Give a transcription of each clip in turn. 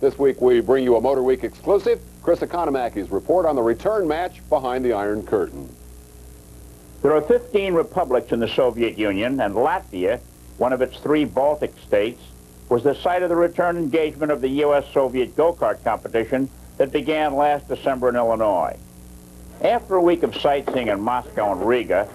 This week we bring you a Motor Week exclusive, Chris Economaki's report on the return match behind the Iron Curtain. There are 15 republics in the Soviet Union, and Latvia, one of its 3 Baltic states, was the site of the return engagement of the U.S.-Soviet go-kart competition that began last December in Illinois. After a week of sightseeing in Moscow and Riga,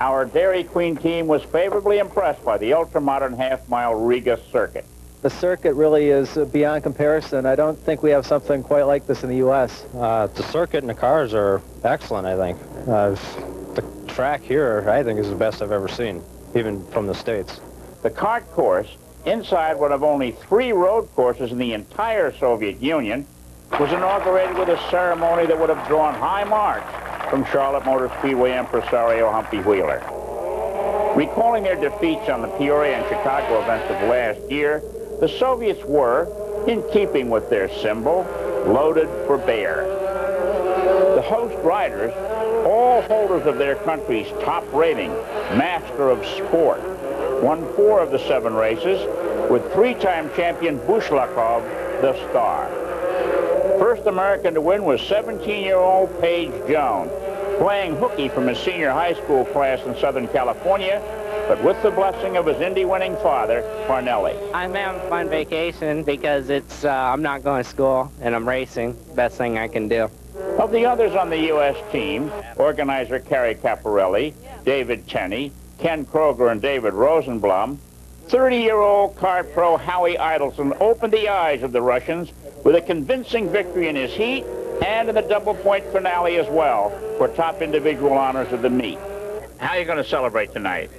our Dairy Queen team was favorably impressed by the ultra-modern half-mile Riga circuit. The circuit really is beyond comparison. I don't think we have something quite like this in the U.S. The circuit and the cars are excellent, I think. The track here, I think, is the best I've ever seen, even from the States. The kart course, inside one of only 3 road courses in the entire Soviet Union, was inaugurated with a ceremony that would have drawn high marks from Charlotte Motor Speedway impresario Humpy Wheeler. Recalling their defeats on the Peoria and Chicago events of last year, the Soviets were, in keeping with their symbol, loaded for bear. The host riders, all holders of their country's top rating, Master of Sport, won 4 of the 7 races, with 3-time champion Bushlakov the star. First American to win was 17-year-old Paige Jones, playing hooky from his senior high school class in Southern California, but with the blessing of his Indy-winning father, Parnelli. I'm having a fun vacation because it's I'm not going to school and I'm racing. Best thing I can do. Of the others on the U.S. team, organizer Carrie Caparelli, David Tenney, Ken Kroger, and David Rosenblum, 30-year-old kart pro Howie Idelson opened the eyes of the Russians with a convincing victory in his heat and in the double-point finale as well for top individual honors of the meet. How are you going to celebrate tonight?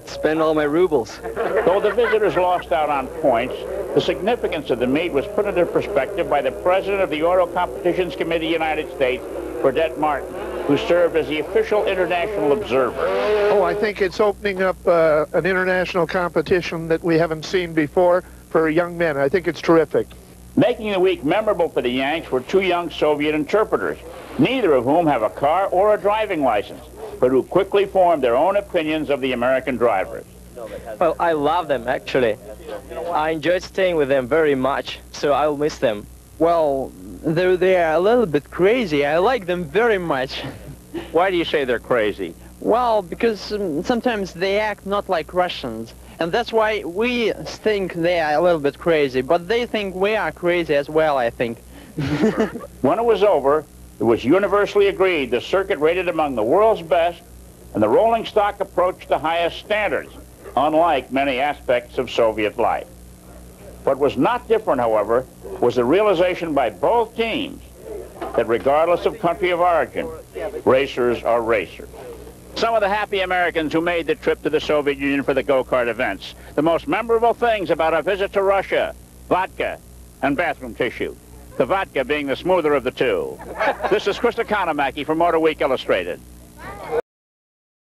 Spend all my rubles. Though the visitors lost out on points, the significance of the meet was put into perspective by the president of the Auto Competitions Committee United States, Burdette Martin, who served as the official international observer. Oh, I think it's opening up an international competition that we haven't seen before for young men. I think it's terrific. Making the week memorable for the Yanks were 2 young Soviet interpreters, neither of whom have a car or a driving license, but who quickly formed their own opinions of the American drivers. Well, I love them, actually. I enjoyed staying with them very much, so I'll miss them. Well, they are a little bit crazy. I like them very much. Why do you say they're crazy? Well, because sometimes they act not like Russians. And that's why we think they are a little bit crazy. But they think we are crazy as well, I think. When it was over, it was universally agreed the circuit rated among the world's best, and the rolling stock approached the highest standards, unlike many aspects of Soviet life. What was not different, however, was the realization by both teams that regardless of country of origin, racers are racers. Some of the happy Americans who made the trip to the Soviet Union for the go-kart events. The most memorable things about a visit to Russia: vodka and bathroom tissue. The vodka being the smoother of the 2. This is Chris Economaki for Motor Week Illustrated.